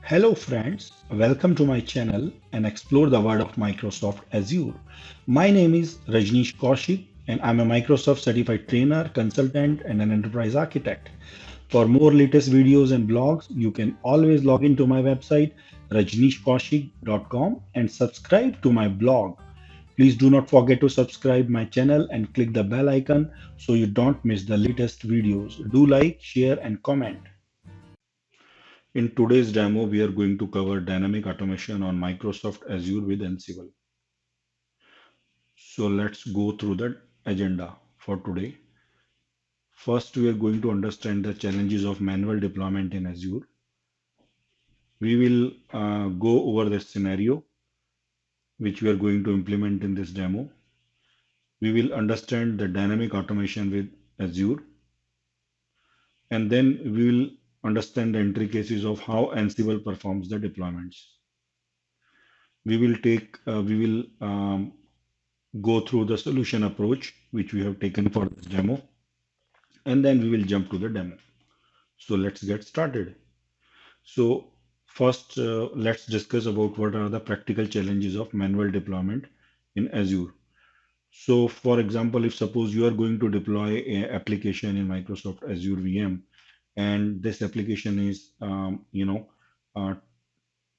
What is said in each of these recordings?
Hello friends, welcome to my channel and explore the world of Microsoft Azure. My name is Rajneesh Kaushik and I'm a Microsoft certified trainer, consultant and an enterprise architect. For more latest videos and blogs, you can always log into my website rajneeshkaushik.com and subscribe to my blog. Please do not forget to subscribe my channel and click the bell icon so you don't miss the latest videos. Do like, share and comment. In today's demo, we are going to cover dynamic automation on Microsoft Azure with Ansible. So let's go through the agenda for today. First, we are going to understand the challenges of manual deployment in Azure. We will go over the scenario which we are going to implement in this demo. We will understand the dynamic automation with Azure, and then we will understand the intricacies of how Ansible performs the deployments. We will go through the solution approach which we have taken for this demo, and then we will jump to the demo. So let's get started. So first, let's discuss about what are the practical challenges of manual deployment in Azure. So for example, if suppose you are going to deploy an application in Microsoft Azure VM, and this application is a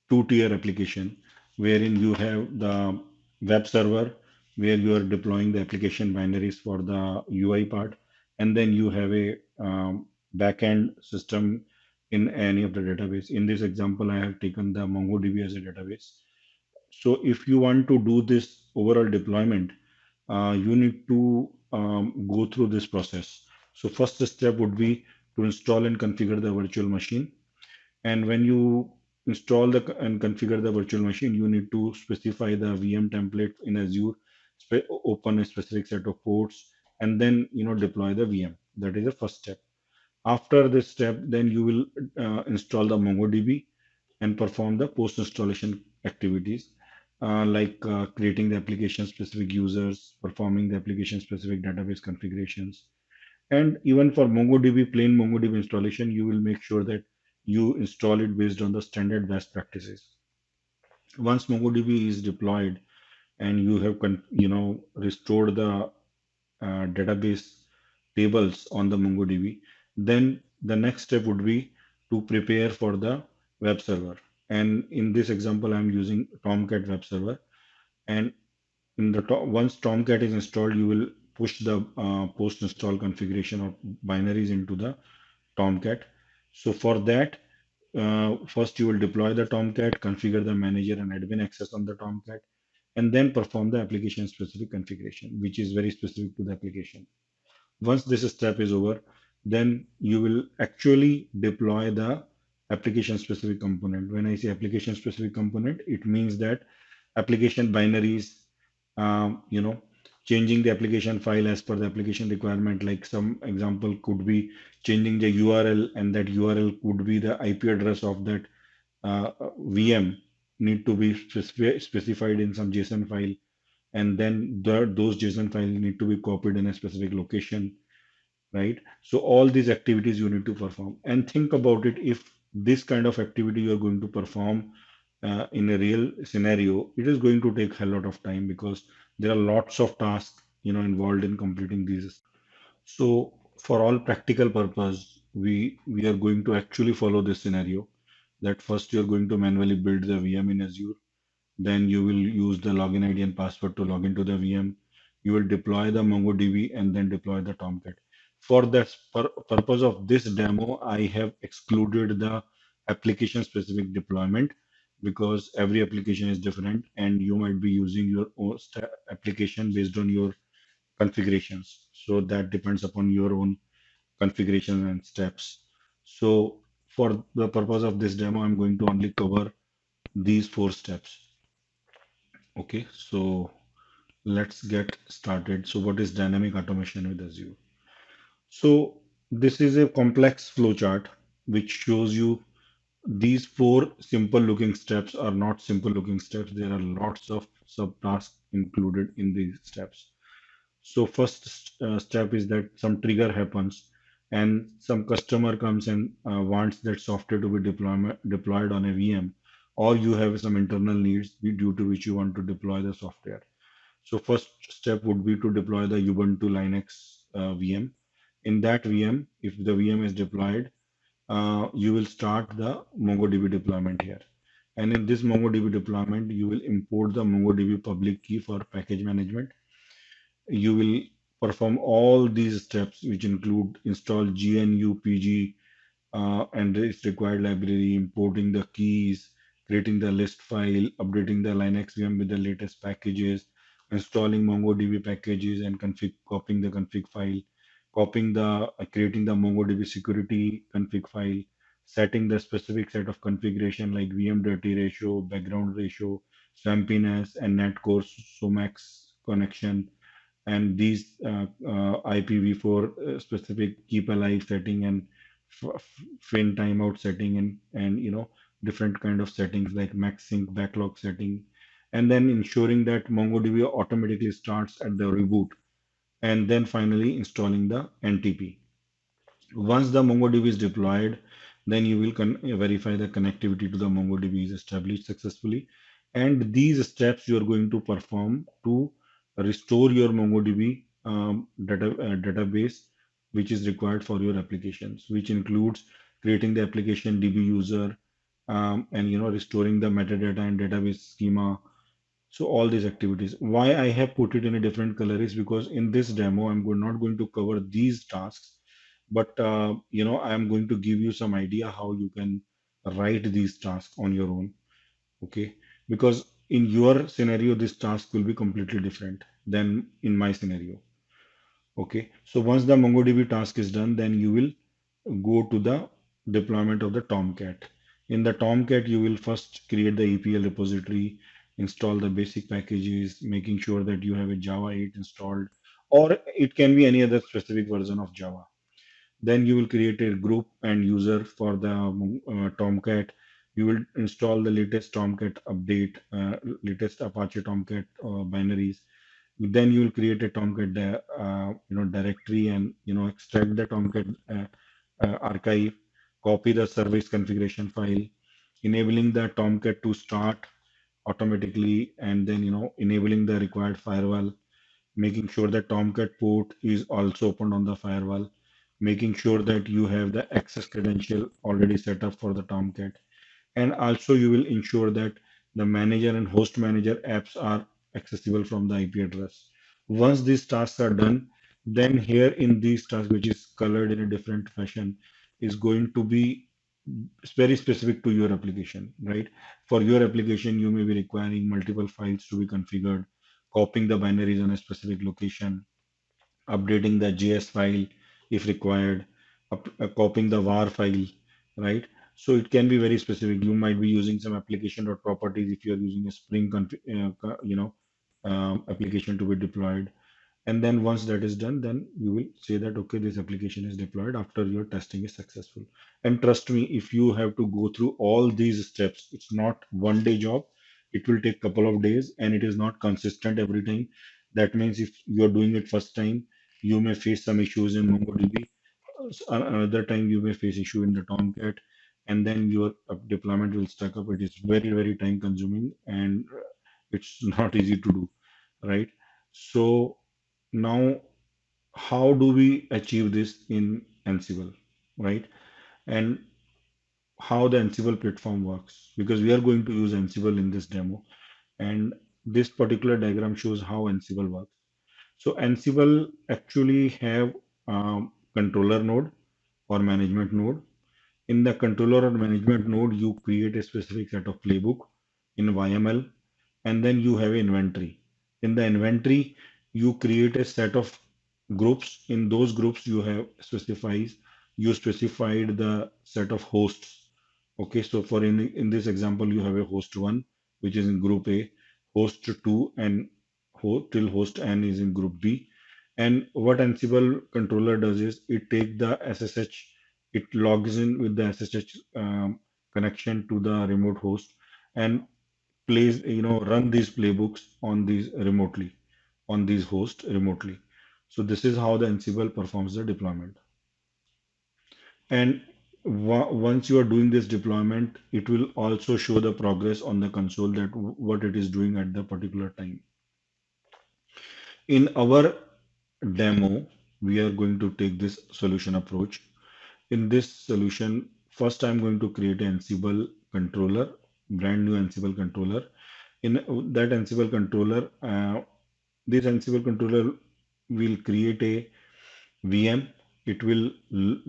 two-tier application wherein you have the web server where you are deploying the application binaries for the UI part, and then you have a backend system in any of the database. In this example, I have taken the MongoDB as a database. So if you want to do this overall deployment, you need to go through this process. So first step would be to install and configure the virtual machine. And when you install and configure the virtual machine, you need to specify the VM template in Azure, open a specific set of ports, and then deploy the VM. That is the first step. After this step, then you will install the MongoDB and perform the post-installation activities like creating the application-specific users, performing the application-specific database configurations, and even for MongoDB, plain MongoDB installation, you will make sure that you install it based on the standard best practices. Once MongoDB is deployed and you have restored the database tables on the MongoDB, then the next step would be to prepare for the web server. And in this example, I'm using Tomcat web server. And once Tomcat is installed, you will push the post-install configuration of binaries into the Tomcat. So for that, first you will deploy the Tomcat, configure the manager and admin access on the Tomcat, and then perform the application specific configuration, which is very specific to the application. Once this step is over, then you will actually deploy the application specific component. When I say application specific component, it means that application binaries, you know, changing the application file as per the application requirement. Like some example could be changing the URL, and that URL could be the IP address of that VM need to be specified in some JSON file, and then those JSON files need to be copied in a specific location, right? So all these activities you need to perform. And think about it, if this kind of activity you are going to perform in a real scenario, it is going to take a lot of time because there are lots of tasks involved in completing these. So for all practical purpose, we are going to actually follow this scenario, that first you're going to manually build the VM in Azure. Then you will use the login ID and password to log into the VM. You will deploy the MongoDB and then deploy the Tomcat. For the purpose of this demo, I have excluded the application specific deployment because every application is different and you might be using your own application based on your configurations. So that depends upon your own configuration and steps. So for the purpose of this demo, I'm going to only cover these 4 steps. Okay, so let's get started. So what is dynamic automation with Azure? So this is a complex flowchart which shows you these 4 simple looking steps are not simple looking steps. There are lots of subtasks included in these steps. So first step is that some trigger happens and some customer comes and wants that software to be deployed on a VM, or you have some internal needs due to which you want to deploy the software. So first step would be to deploy the Ubuntu Linux VM. In that VM, if the VM is deployed, you will start the MongoDB deployment here. And in this MongoDB deployment, you will import the MongoDB public key for package management. You will perform all these steps, which include install GNU PG and its required library, importing the keys, creating the list file, updating the Linux VM with the latest packages, installing MongoDB packages and copying the config file, copying the creating the MongoDB security config file, setting the specific set of configuration like VM dirty ratio, background ratio, swampiness, and netcore Somax connection, and these IPv4 specific keep alive setting and fin timeout setting, and different kind of settings like max sync backlog setting, and then ensuring that MongoDB automatically starts at the reboot, and then finally installing the NTP. Once the MongoDB is deployed, then you will verify the connectivity to the MongoDB is established successfully. And these steps you are going to perform to restore your MongoDB database, which is required for your applications, which includes creating the application DB user, and restoring the metadata and database schema. So all these activities. Why I have put it in a different color is because in this demo, not going to cover these tasks, but I am going to give you some idea how you can write these tasks on your own. Okay, because in your scenario, this task will be completely different than in my scenario. Okay, so once the MongoDB task is done, then you will go to the deployment of the Tomcat. In the Tomcat, you will first create the EPL repository, install the basic packages, making sure that you have a Java 8 installed, or it can be any other specific version of Java. Then you will create a group and user for the Tomcat. You will install the latest Tomcat update, latest Apache Tomcat binaries. Then you will create a Tomcat directory, and extract the Tomcat archive, copy the service configuration file, enabling the Tomcat to start automatically, and then enabling the required firewall, making sure that Tomcat port is also opened on the firewall, making sure that you have the access credential already set up for the Tomcat, and also you will ensure that the manager and host manager apps are accessible from the IP address. Once these tasks are done, then here in these tasks, which is colored in a different fashion, is going to be very specific to your application, right? For your application, you may be requiring multiple files to be configured, copying the binaries on a specific location, updating the JS file if required, copying the var file, right? So it can be very specific. You might be using some application.properties if you're using a Spring application to be deployed. And then once that is done, then you will say that, okay, this application is deployed after your testing is successful. And trust me, if you have to go through all these steps, it's not one day job. It will take couple of days, and it is not consistent every time. That means if you're doing it first time, you may face some issues in MongoDB. Another time you may face issue in the Tomcat, and then your deployment will stuck up. It is very, very time consuming, and it's not easy to do, right? So now, how do we achieve this in Ansible, right? And how the Ansible platform works, because we are going to use Ansible in this demo, and this particular diagram shows how Ansible works. So Ansible actually have controller node or management node. In the controller or management node, you create a specific set of playbook in YML, and then you have inventory. In the inventory, you create a set of groups. In those groups, you specified the set of hosts. Okay, so for in this example, you have a host one, which is in group A, host two, and till host n is in group B. And what Ansible controller does is it take the SSH, it logs in with the SSH connection to the remote host, and run these playbooks on these remotely, on these hosts remotely. So this is how the Ansible performs the deployment. And once you are doing this deployment, it will also show the progress on the console that what it is doing at the particular time. In our demo, we are going to take this solution approach. In this solution, first I'm going to create an Ansible controller, brand new Ansible controller. In that Ansible controller, this Ansible controller will create a VM. It will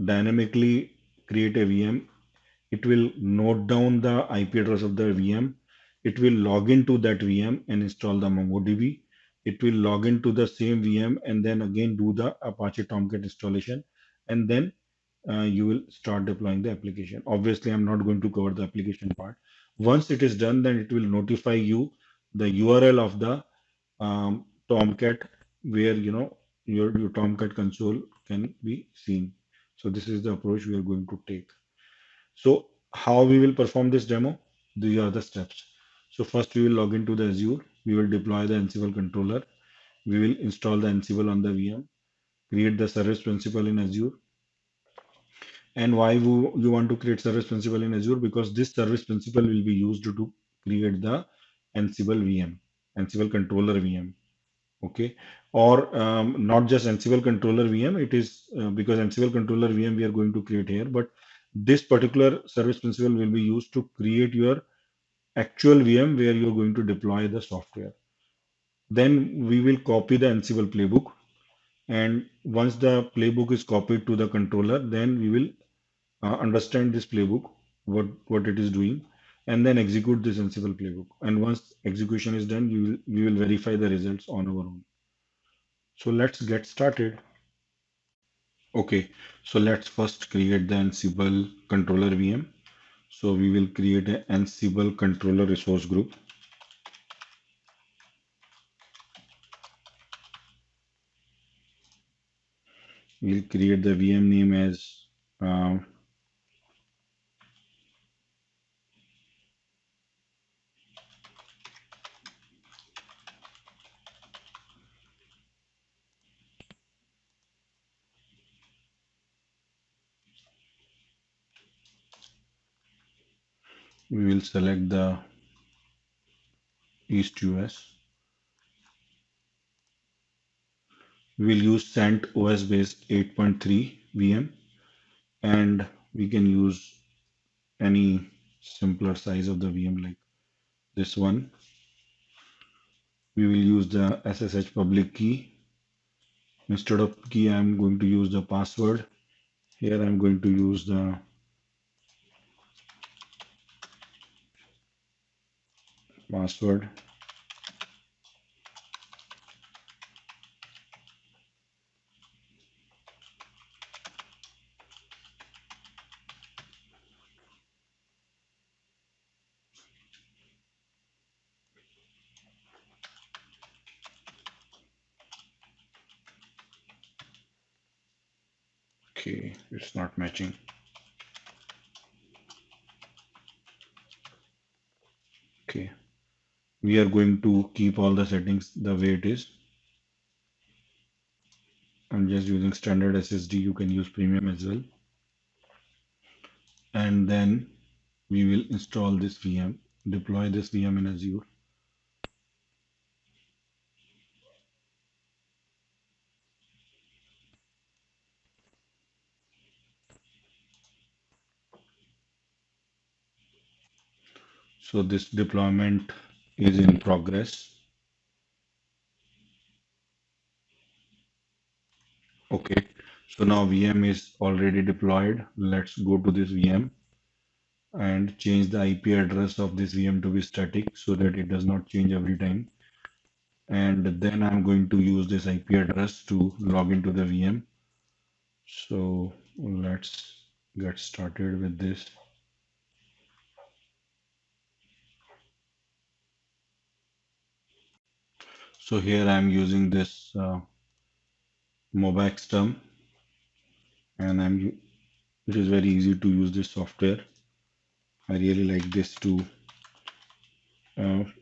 dynamically create a VM. It will note down the IP address of the VM. It will log into that VM and install the Mongo DB. It will log into the same VM and then again do the Apache Tomcat installation. And then you will start deploying the application. Obviously, I'm not going to cover the application part. Once it is done, then it will notify you the URL of the Tomcat where your Tomcat console can be seen. So this is the approach we are going to take. So how we will perform this demo? These are the steps. So first we will log into the Azure. We will deploy the Ansible controller. We will install the Ansible on the VM, create the service principal in Azure. And why you want to create service principal in Azure? Because this service principal will be used to create the Ansible VM, Ansible controller VM. Okay, or not just Ansible controller VM. It is because Ansible controller VM we are going to create here, but this particular service principal will be used to create your actual VM where you're going to deploy the software. Then we will copy the Ansible playbook, and once the playbook is copied to the controller, then we will understand this playbook, what it is doing, and then execute this Ansible playbook. And once execution is done, we will verify the results on our own. So let's get started. Okay, so let's first create the Ansible controller VM. So we will create an Ansible controller resource group. We'll create the VM name as uh, we will select the East US. We will use Sant OS base 8.3 VM, and we can use any simpler size of the VM like this one. We will use the SSH public key. Instead of key, I'm going to use the password. Here I'm going to use the password. Okay, it's not matching. Okay, we are going to keep all the settings the way it is. I'm just using standard SSD. You can use premium as well. And then we will install this VM, deploy this VM in Azure. So this deployment is in progress. Okay, so now VM is already deployed. Let's go to this VM and change the IP address of this VM to be static so that it does not change every time. And then I'm going to use this IP address to log into the VM. So let's get started with this. So here I'm using this Mobax term, and it is very easy to use this software. I really like this to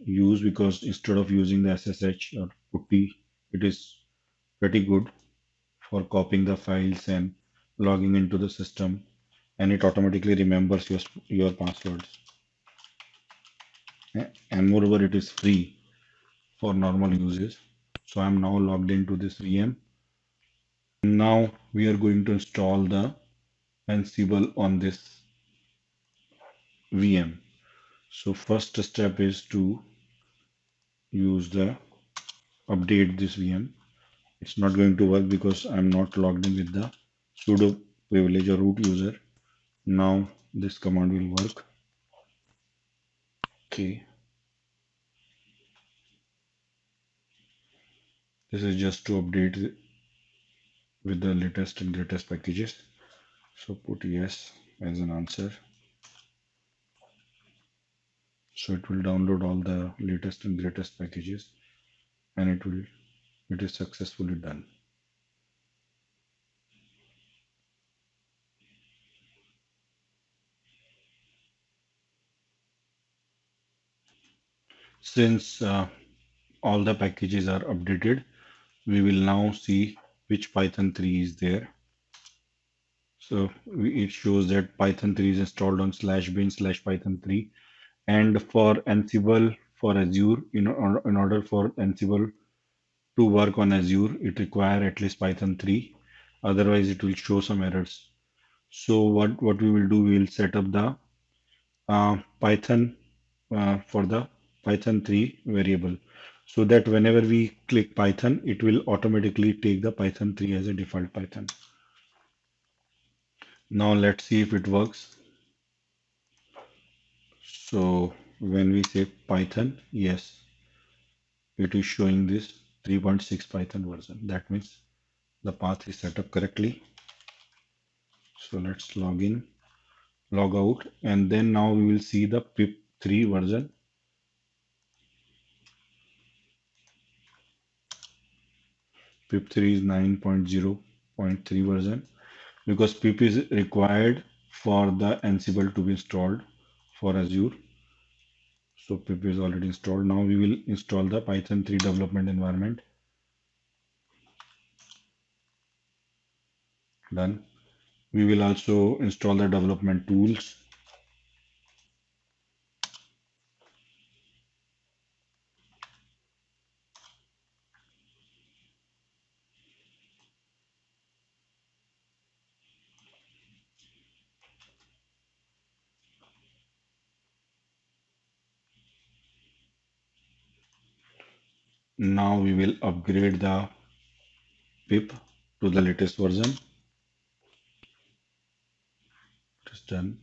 use because instead of using the SSH or putty, it is pretty good for copying the files and logging into the system. and it automatically remembers your passwords. And moreover, it is free for normal users. So I'm now logged into this VM. Now we are going to install the Ansible on this VM. So first step is to use the update this VM. It's not going to work because I'm not logged in with the sudo privilege or root user. Now this command will work. Okay, this is just to update with the latest and greatest packages. So put yes as an answer. So it will download all the latest and greatest packages, and it is successfully done. Since all the packages are updated, we will now see which Python 3 is there. So it shows that Python 3 is installed on /bin/python 3. And for Ansible for Azure, in order for Ansible to work on Azure, it requires at least Python 3. Otherwise, it will show some errors. So what we will do, we will set up the Python for the Python 3 variable, so that whenever we click Python, it will automatically take the Python 3 as a default Python. Now let's see if it works. So when we say Python, yes, it is showing this 3.6 Python version. That means the path is set up correctly. So let's log in, log out, and then now we will see the pip3 version. Pip3 is 9.0.3 version, because pip is required for the Ansible to be installed for Azure. So pip is already installed. Now we will install the Python 3 development environment. Done. We will also install the development tools. Now we will upgrade the pip to the latest version. It is done.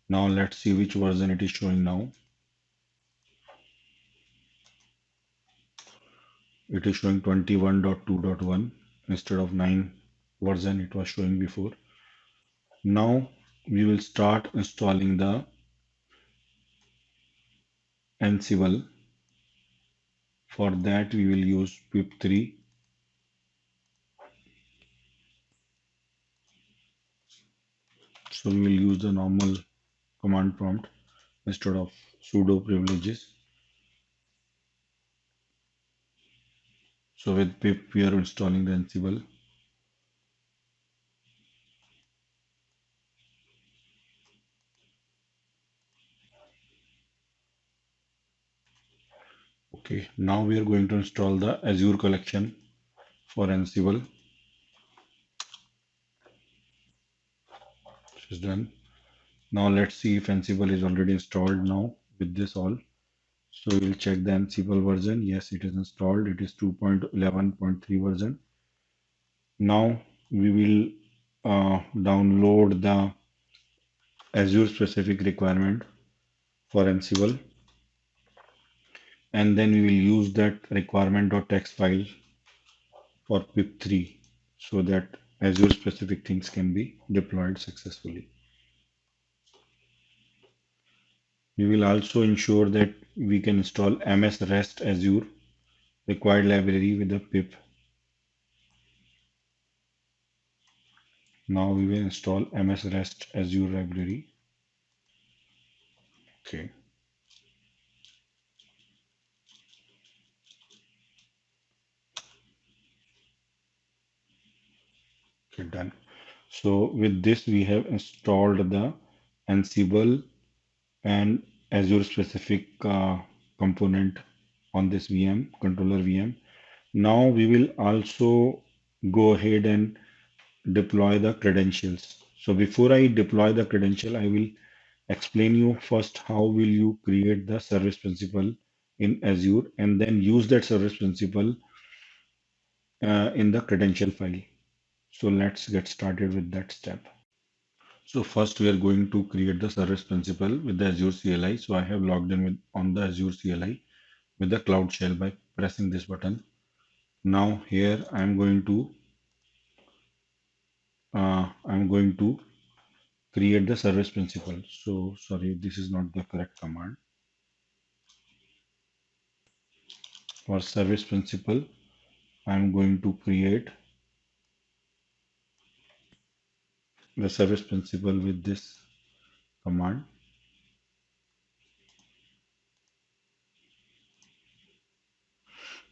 Now let's see which version it is showing now. It is showing 21.2.1 instead of 9 version it was showing before. Now we will start installing the Ansible. For that we will use pip3. So we will use the normal command prompt instead of sudo privileges. So with pip we are installing the Ansible. Okay, now we are going to install the Azure collection for Ansible. This is done. Now let's see if Ansible is already installed now with this all. So we'll check the Ansible version. Yes, it is installed. It is 2.11.3 version. Now we will download the Azure specific requirement for Ansible, and then we will use that requirement.txt file for pip3, so that Azure specific things can be deployed successfully. We will also ensure that we can install MS REST Azure required library with the pip. Now we will install MS REST Azure library. Okay. Okay, done. So with this, we have installed the Ansible and Azure specific component on this VM, controller VM. Now we will also go ahead and deploy the credentials. So before I deploy the credential, I will explain you first how will you create the service principal in Azure and then use that service principal in the credential file. So let's get started with that step. So first we are going to create the service principal with the Azure CLI. So I have logged in with, on the Azure CLI with the Cloud Shell by pressing this button. Now here I'm going to create the service principal. So sorry, this is not the correct command. For service principal, I'm going to create the service principal with this command.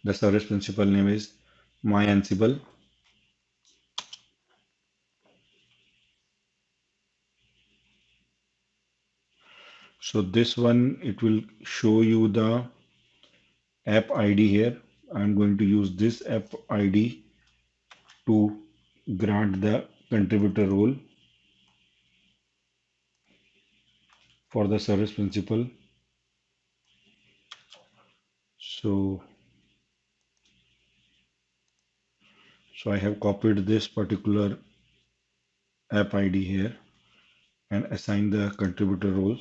The service principal name is my Ansible. So this one, it will show you the app ID here. I'm going to use this app ID to grant the contributor role for the service principal. So, so I have copied this particular app ID here and assign the contributor role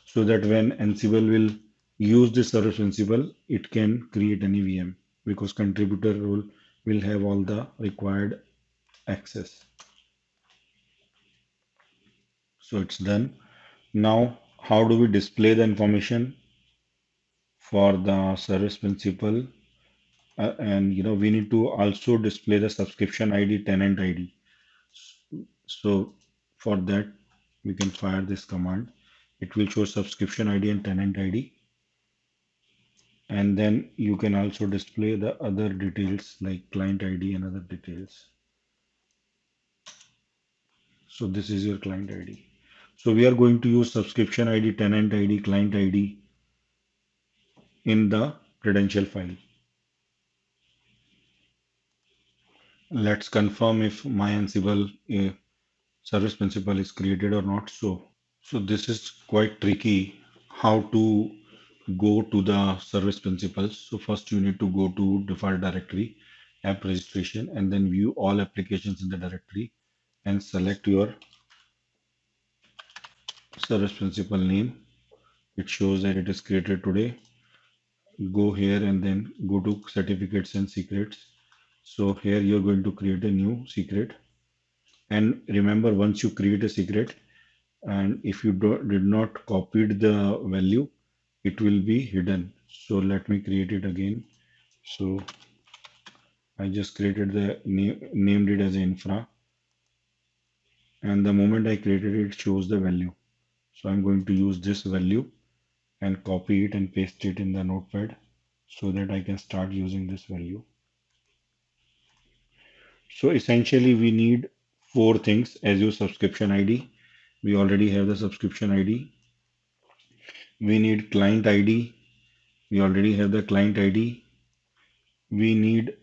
so that when Ansible will use this service principal, it can create any VM because contributor role will have all the required access. So it's done. Now, how do we display the information for the service principal? And we need to also display the subscription ID, tenant ID. So for that, we can fire this command. It will show subscription ID and tenant ID. And then you can also display the other details like client ID and other details. So this is your client ID. So we are going to use subscription ID, tenant ID, client ID in the credential file. Let's confirm if my Ansible service principal is created or not. So this is quite tricky how to go to the service principals. So first you need to go to default directory, app registration, and then view all applications in the directory and select your service principal name. It shows that it is created today. Go here and then go to certificates and secrets. So here you're going to create a new secret. And remember, once you create a secret, and if you did not copied the value, it will be hidden. So let me create it again. So I just created the named it as infra, and the moment I created it, it shows the value. So I'm going to use this value and copy it and paste it in the notepad so that I can start using this value. So essentially we need four things: Azure subscription ID. We already have the subscription ID. We need client ID. We already have the client ID. We need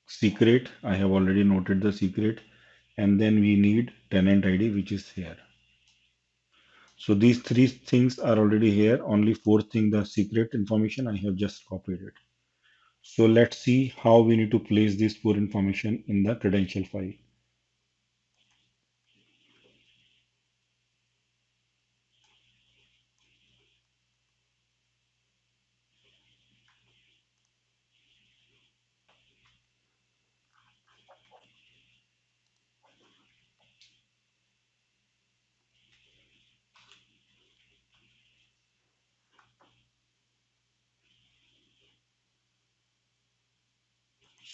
secret. I have already noted the secret. And then we need tenant ID, which is here. So these three things are already here. Only fourth thing, the secret information, I have just copied it. So let's see how we need to place this four information in the credential file.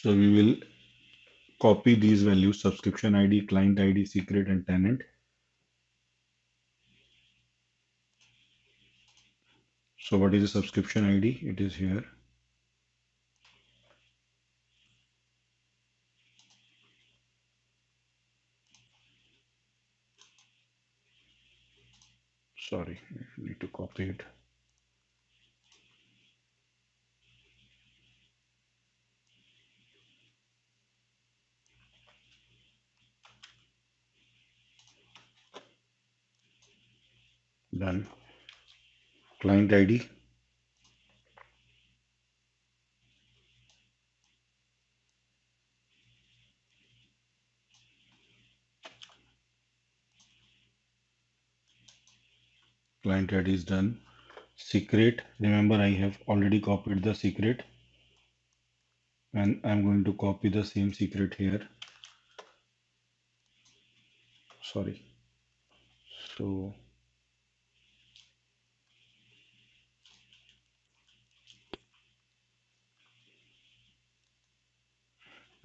So we will copy these values: subscription ID, client ID, secret, and tenant. So what is the subscription ID? It is here. Sorry, I need to copy it. Done. Client ID. Client ID is done. Secret. Remember, I have already copied the secret, and I'm going to copy the same secret here. Sorry. So,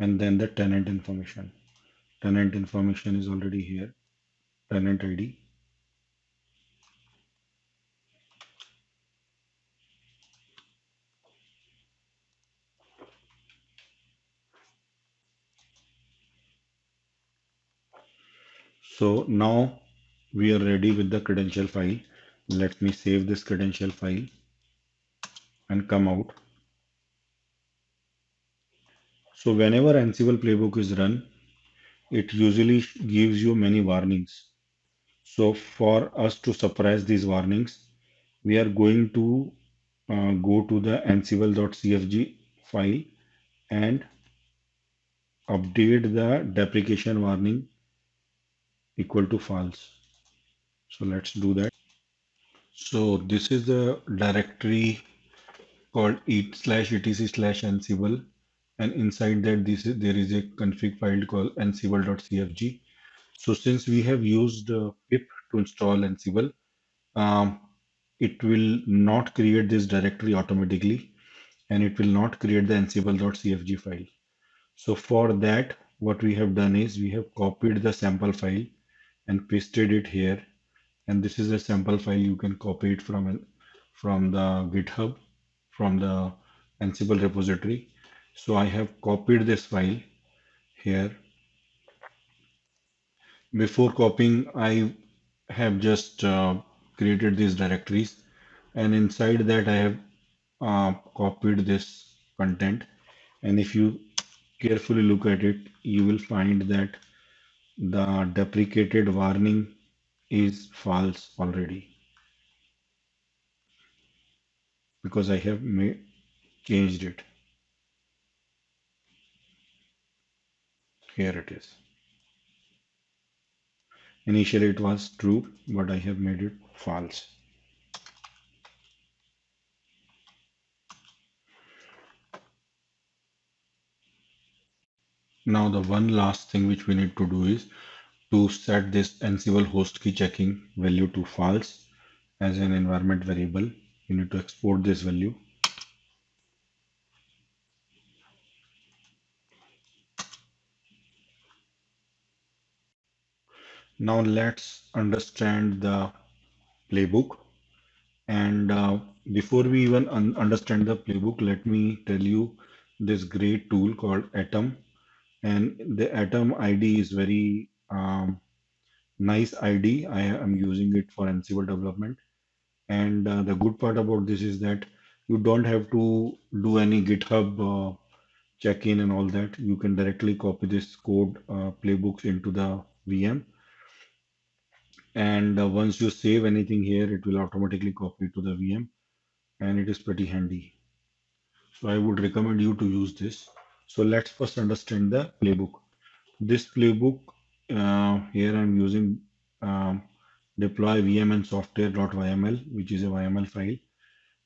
and then the tenant information. Tenant information is already here. Tenant ID. So now we are ready with the credential file. Let me save this credential file and come out. So whenever Ansible playbook is run, it usually gives you many warnings. So for us to suppress these warnings, we are going to go to the ansible.cfg file and update the deprecation warning equal to false. So let's do that. So this is the directory called et/etc/ansible, and inside that there is a config file called ansible.cfg. So since we have used pip to install Ansible, um, it will not create this directory automatically, and it will not create the ansible.cfg file. So for that, what we have done is we have copied the sample file and pasted it here. And this is a sample file. You can copy it from the GitHub, from the Ansible repository. So I have copied this file here. Before copying, I have just created these directories, and inside that I have copied this content. And if you carefully look at it, you will find that the deprecated warning is false already because I have changed it. Here it is. Initially it was true, but I have made it false. Now the one last thing which we need to do is to set this Ansible host key checking value to false as an environment variable. You need to export this value. Now let's understand the playbook. And before we even understand the playbook, let me tell you this great tool called Atom. And the Atom ID is very nice ID. I am using it for Ansible development. And the good part about this is that you don't have to do any GitHub check-in and all that. You can directly copy this code playbooks into the VM. And once you save anything here, it will automatically copy to the VM, and it is pretty handy. So I would recommend you to use this. So let's first understand the playbook. This playbook here I'm using um, deploy VM and software.yml, which is a YML file.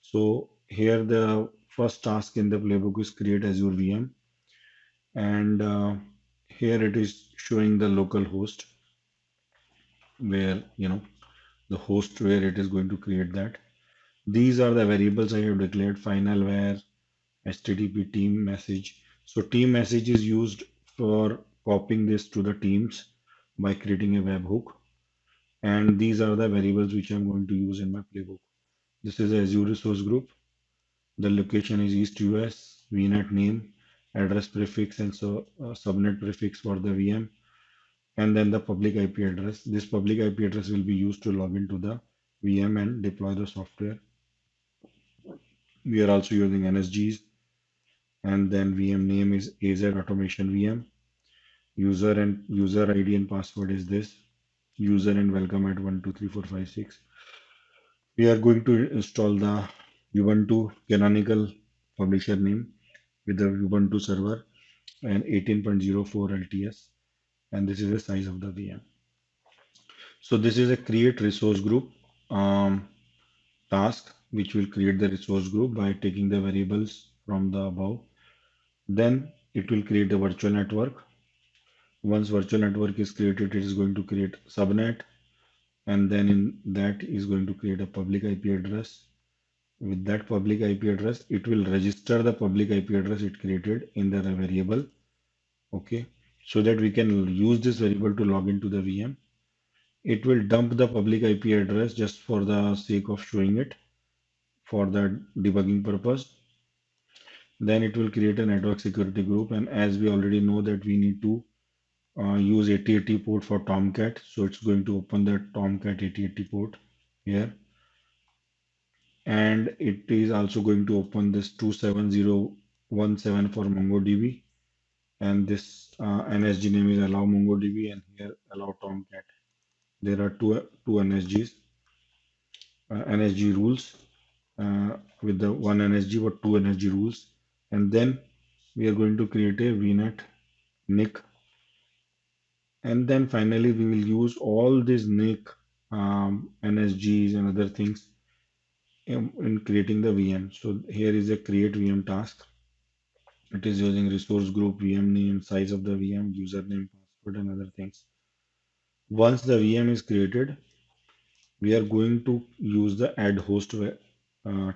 So here the first task in the playbook is create Azure VM, and here it is showing the local host where the host where it is going to create that. These are the variables I have declared: final var, HTTP team message. So team message is used for copying this to the teams by creating a webhook. And these are the variables which I'm going to use in my playbook. This is a Azure resource group. The location is East US, VNet name, address prefix, and so subnet prefix for the VM, and then the public IP address. This public IP address will be used to log into the VM and deploy the software. We are also using NSGs, and then VM name is AZ Automation VM. User ID and password is this. User and welcome at 123456. We are going to install the Ubuntu canonical publisher name with the Ubuntu server and 18.04 LTS, and this is the size of the VM. So this is a create resource group task which will create the resource group by taking the variables from the above. Then it will create a virtual network. Once virtual network is created, it is going to create subnet, and then in that is going to create a public IP address. With that public IP address, it will register the public IP address it created in the variable. Okay, so that we can use this variable to log into the VM. It will dump the public IP address just for the sake of showing it for the debugging purpose. Then it will create a network security group, and as we already know that we need to use 8080 port for tomcat, so it's going to open the tomcat 8080 port here, and it is also going to open this 27017 for MongoDB, and this NSG name is allow MongoDB, and here allow tomcat. There are two NSGs, NSG rules with the one NSG but two NSG rules, and then we are going to create a VNet NIC, and then finally we will use all these NIC, NSGs and other things in creating the VM. So here is a create VM task. It is using resource group, VM name, size of the VM, username, password, and other things. Once the VM is created, we are going to use the add host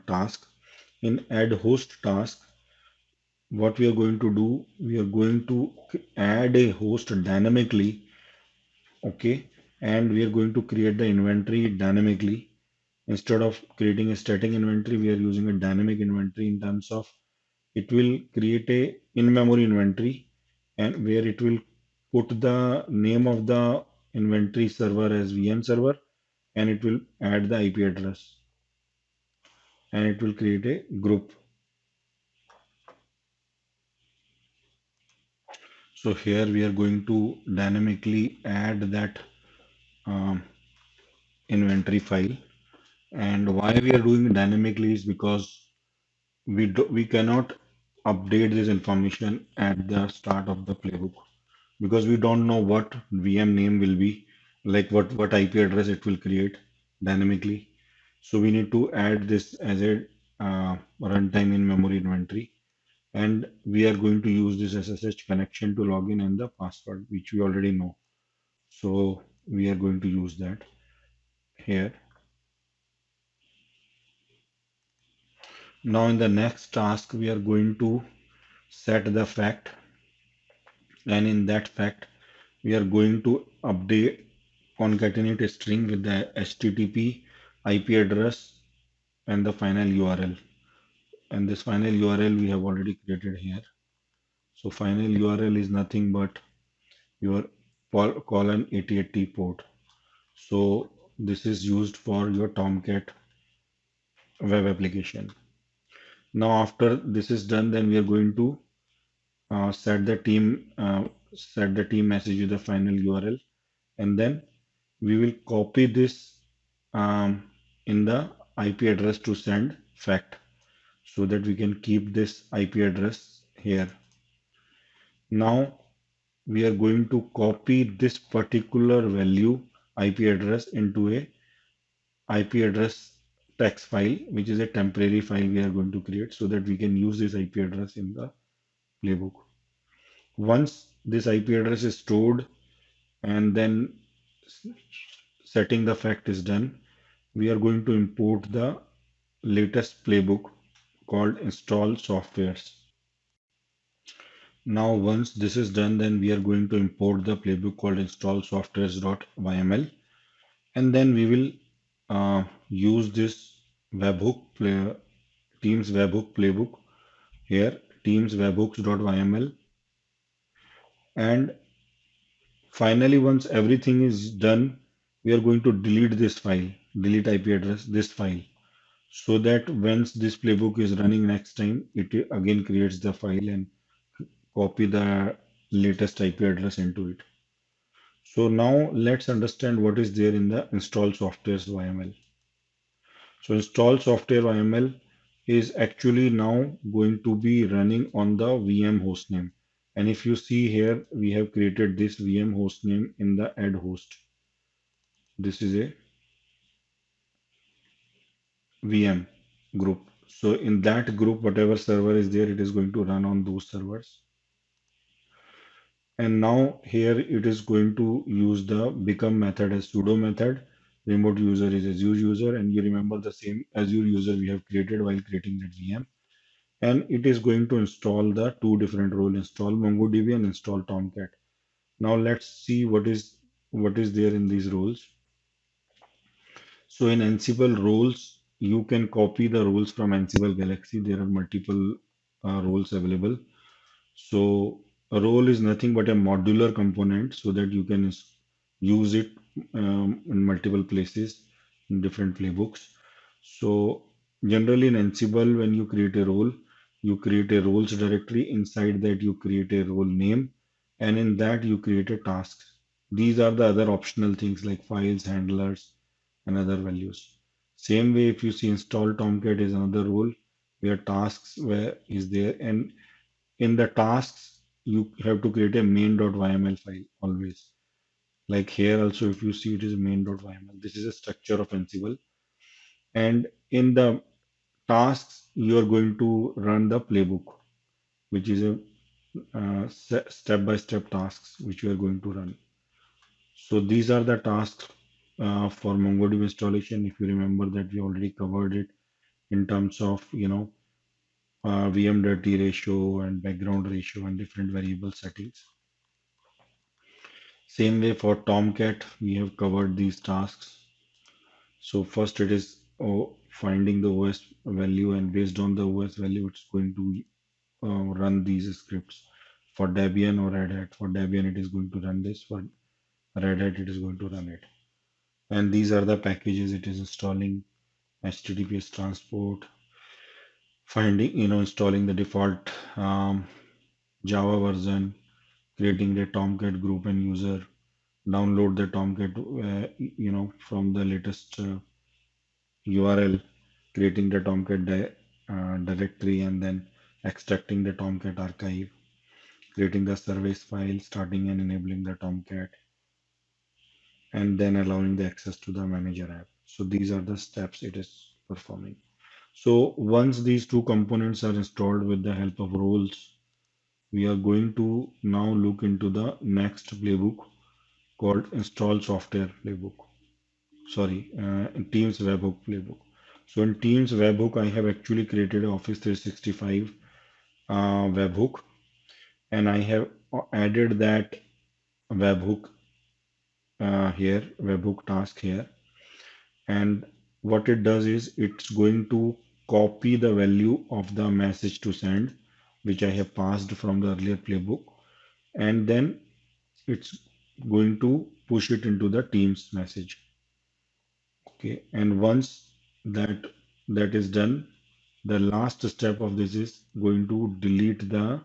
task. In add host task, what we are going to do, we are going to add a host dynamically, okay, and we are going to create the inventory dynamically. Instead of creating a static inventory, we are using a dynamic inventory in terms of it will create a in-memory inventory, and where it will put the name of the inventory server as VM server, and it will add the IP address, and it will create a group. So here we are going to dynamically add that um, inventory file, and why we are doing dynamically is because we cannot update this information at the start of the playbook, because we don't know what VM name will be, like what IP address it will create dynamically. So we need to add this as a runtime in memory inventory, and we are going to use this SSH connection to log in and the password which we already know. So we are going to use that here. Now in the next task we are going to set the fact, and in that fact we are going to update concatenate a string with the HTTP IP address and the final URL. And this final URL we have already created here. So final URL is nothing but your colon 8080 port. So this is used for your Tomcat web application. Now after this is done, then we are going to set the team message with the final URL, and then we will copy this in the IP address to send fact, so that we can keep this IP address here. Now we are going to copy this particular value IP address into a IP address text file, which is a temporary file we are going to create, so that we can use this IP address in the playbook. Once this IP address is stored and then setting the fact is done, we are going to import the latest playbook called install softwares. Now once this is done, then we are going to import the playbook called install softwares.yml, and then we will use this Teams webhook playbook here, Teams webhooks.yml, and finally once everything is done, we are going to delete this file, delete IP address, this file, so that once this playbook is running next time, it again creates the file and copy the latest IP address into it. So now let's understand what is there in the install softwares YML. So install software YML is actually now going to be running on the VM hostname. And if you see here, we have created this VM hostname in the add host. This is a VM group. So in that group, whatever server is there, it is going to run on those servers. And now here it is going to use the become method as sudo method. Remote user is Azure user, and you remember the same Azure user we have created while creating that VM. And it is going to install the two different roles, install MongoDB and install Tomcat. Now let's see what is there in these roles. So in Ansible roles, you can copy the roles from Ansible Galaxy. There are multiple roles available. So a role is nothing but a modular component so that you can use it in multiple places in different playbooks. So generally in Ansible, when you create a role, you create a roles directory. Inside that, you create a role name, and in that you create a task. These are the other optional things like files, handlers, and other values. Same way, if you see install Tomcat is another role where tasks where is there, and in the tasks you have to create a main.yml file always. Like here also, if you see it is main.yml. This is a structure of Ansible, and in the tasks you are going to run the playbook, which is a step-by-step tasks which you are going to run. So these are the tasks for MongoDB installation. If you remember that we already covered it in terms of VM dirty ratio and background ratio and different variable settings. Same way for Tomcat, we have covered these tasks. So first it is finding the OS value, and based on the OS value, it's going to run these scripts. For Debian or Red Hat, for Debian it is going to run this. For Red Hat it is going to run it. And these are the packages it is installing: HTTPS transport, finding, installing the default Java version, creating the Tomcat group and user, download the Tomcat, from the latest URL, creating the Tomcat directory, and then extracting the Tomcat archive, creating the service file, starting and enabling the Tomcat, and then allowing the access to the manager app. So these are the steps it is performing. So once these two components are installed with the help of roles, we are going to now look into the next playbook called install software playbook. Sorry, in Teams webhook playbook. So in Teams webhook, I have actually created a Office 365 webhook, and I have added that webhook here, webhook task here. And what it does is it's going to copy the value of the message to send, which I have passed from the earlier playbook, and then it's going to push it into the Teams message. Okay, and once that is done, the last step of this is going to delete the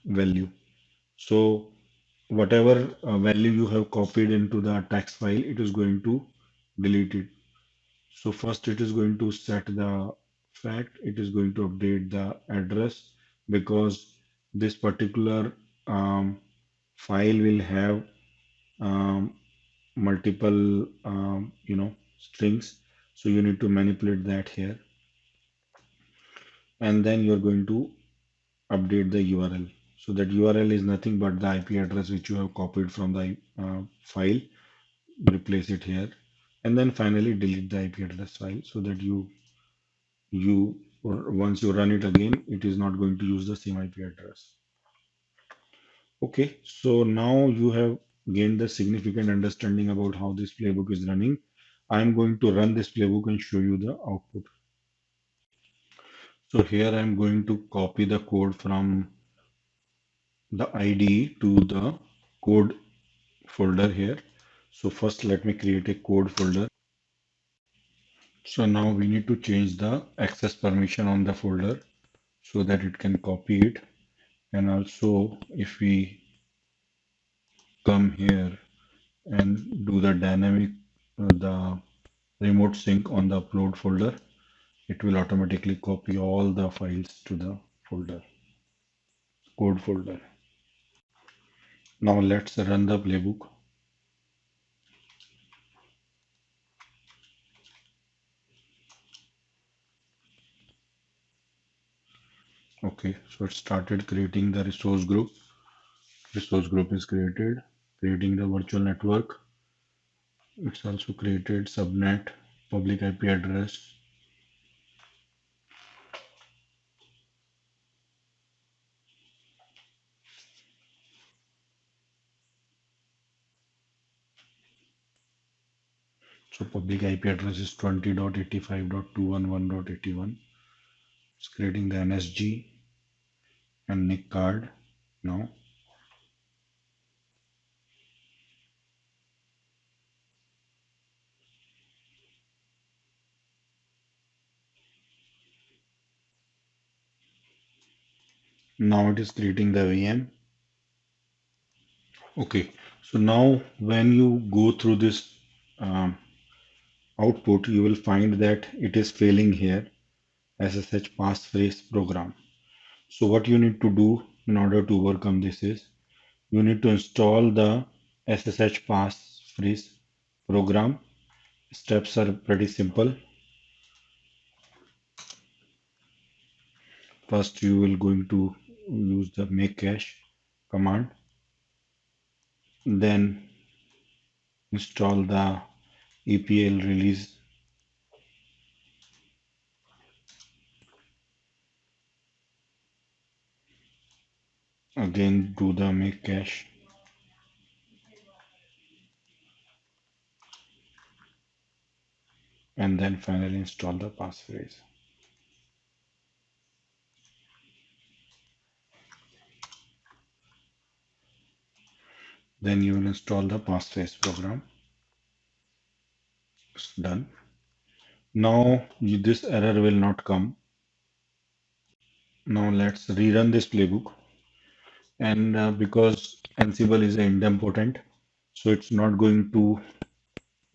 value. So whatever value you have copied into the text file, it is going to delete it. So first it is going to set the fact, it is going to update the address, because this particular file will have um, multiple strings. So you need to manipulate that here, and then you're going to update the URL. So that URL is nothing but the IP address which you have copied from the file. Replace it here, and then finally delete the IP address file so that or once you run it again, it is not going to use the same IP address. Okay, so now you have gained the significant understanding about how this playbook is running. I'm going to run this playbook and show you the output. So here I'm going to copy the code from the IDE to the code folder here. So first let me create a code folder. So now we need to change the access permission on the folder so that it can copy it. And also if we come here and do the dynamic, the remote sync on the upload folder, it will automatically copy all the files to the folder, code folder. Now let's run the playbook. Okay, so it started creating the resource group. Resource group is created, creating the virtual network. It's also created subnet, public IP address. So public IP address is 20.85.211.81. It's creating the NSG and NIC card now. Now it is creating the VM. Okay, so now when you go through this um, output, you will find that it is failing here SSH passphrase program. So what you need to do in order to overcome this is you need to install the SSH passphrase program. Steps are pretty simple. First, you will going to use the make cache command. Then install the EPL release. Again, do the make cache. And then finally install the passphrase. Then you will install the passphrase program. It's done. Now this error will not come. Now let's rerun this playbook. And because Ansible is an idempotent, so it's not going to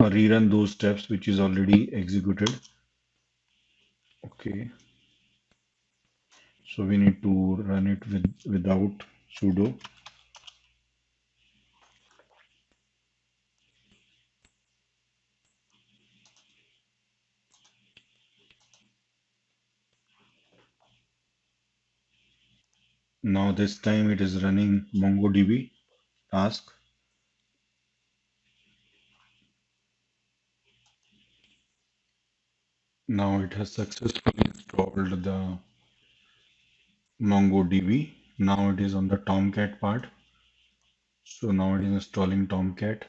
rerun those steps which is already executed. Okay, so we need to run it without sudo. Now this time it is running Mongo DB task. Now it has successfully installed the Mongo DB. Now it is on the tomcat part. So now it is installing tomcat.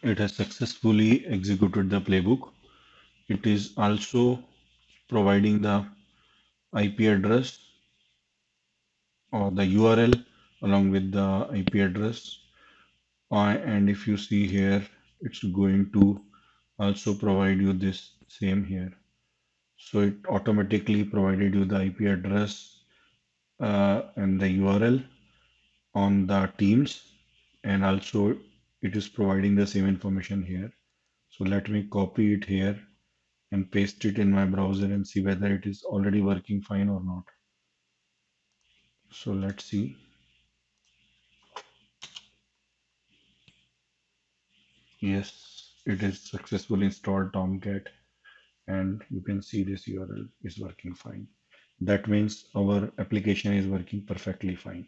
It has successfully executed the playbook. It is also providing the IP address or the URL along with the IP address. And if you see here, it's going to also provide you this same here. So it automatically provided you the IP address and the URL on the Teams, and also it is providing the same information here. So let me copy it here and paste it in my browser and see whether it is already working fine or not. So let's see. Yes, it is successfully installed Tomcat, and you can see this URL is working fine. That means our application is working perfectly fine.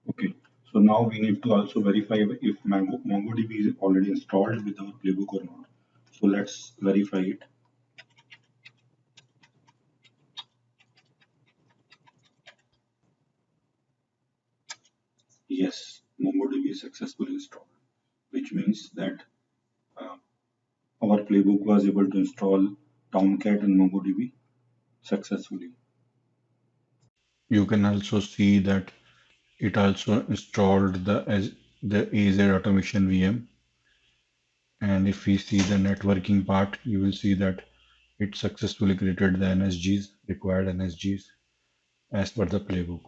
Okay, so now we need to also verify if MongoDB is already installed with our playbook or not. So let's verify it. Yes, MongoDB is successfully installed, which means that uh, our playbook was able to install Tomcat and MongoDB successfully. You can also see that it also installed the the Azure automation VM. And if we see the networking part, you will see that it successfully created the NSGs, required NSGs, as per the playbook.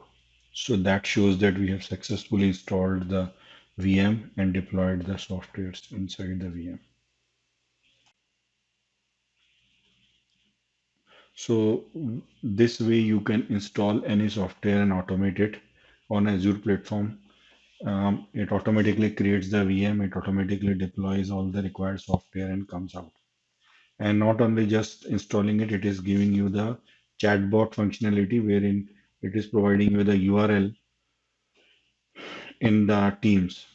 So that shows that we have successfully installed the VM and deployed the softwares inside the VM. So this way you can install any software and automate it on Azure platform. It automatically creates the VM, it automatically deploys all the required software and comes out. And not only just installing it, it is giving you the chatbot functionality wherein it is providing you the URL in the Teams.